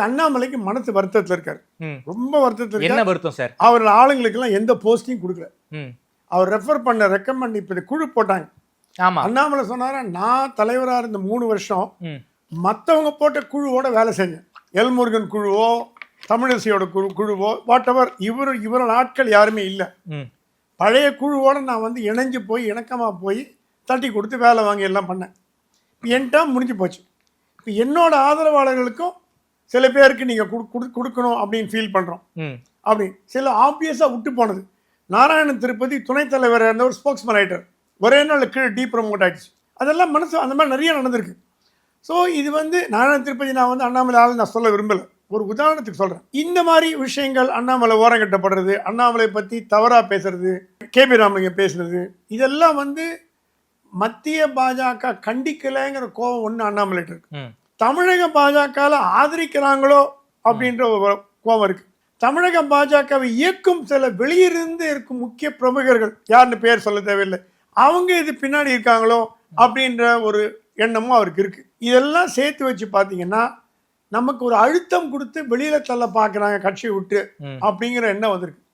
அண்ணாமலைக்கு மனசு வருத்தத்தில் இருக்காரு, ரொம்ப வருத்தத்தில் என்ன வருத்தம் சார்? அவர் ஆளுங்களுக்கெல்லாம் எந்த போஸ்டிங் கொடுக்கல. ம். அவர் ரெஃபர் பண்ண ரெக்கமெண்ட் இப்போ குழு போட்டாங்க. ஆமா. அண்ணாமலை சொன்னாரா, நான் தலைவராக இருந்த 3 வருஷம் ம். மற்றவங்க போட்ட குழுவோட வேலை செஞ்சேன். எல்முருகன் குழுவோ தமிழிசையோட குழுவோ வாட் எவர், இவரோட ஆட்கள் யாருமே இல்லை. ம். பழைய குழுவோட நான் வந்து இணைஞ்சு போய் இணக்கமாக போய் தட்டி கொடுத்து வேலை வாங்கி எல்லாம் பண்ணேன். என் டேர்ம் முடிஞ்சு போச்சு. இப்போ என்னோட ஆதரவாளர்களுக்கும் சில பேருக்கு நீங்கள் கொடுக்கணும் அப்படின்னு ஃபீல் பண்ணுறோம். அப்படி சில ஆப்வியஸாக விட்டு போனது. நாராயணன் திருப்பதி துணைத் தலைவர் இருந்த ஒரு ஸ்போக்ஸ்மேன் ஆகிட்டார். ஒரே நாள் கீழே ப்ரமோட் ஆகிடுச்சு. அதெல்லாம் மனசு அந்த மாதிரி நிறைய நடந்திருக்கு. ஸோ இது வந்து நாராயண திருப்பதி நான் வந்து அண்ணாமலை ஆள் நான் சொல்ல விரும்பலை, ஒரு உதாரணத்துக்கு சொல்கிறேன். இந்த மாதிரி விஷயங்கள் அண்ணாமலை ஓரங்கட்டப்படுறது, அண்ணாமலை பற்றி தவறாக பேசுறது, கேபி ராமலிங்கம் பேசுறது, இதெல்லாம் வந்து மத்திய பாஜக கண்டிக்கலைங்கிற கோபம் ஒன்று அண்ணாமலைட்டு இருக்கு. தமிழக பாஜகவில் ஆதரிக்கிறாங்களோ அப்படின்ற ஒரு கோபம் இருக்கு. தமிழக பாஜகவை இயக்கும் சில வெளியிருந்து இருக்கும் முக்கிய பிரமுகர்கள், யாருன்னு பேர் சொல்ல தேவையில்லை, அவங்க இது பின்னாடி இருக்காங்களோ அப்படின்ற ஒரு எண்ணமும் அவருக்கு இருக்கு. இதெல்லாம் சேர்த்து வச்சு பார்த்தீங்கன்னா நமக்கு ஒரு அழுத்தம் கொடுத்து வெளியில தள்ள பார்க்குறாங்க கட்சியை விட்டு அப்படிங்கிற எண்ணம் வந்திருக்கு.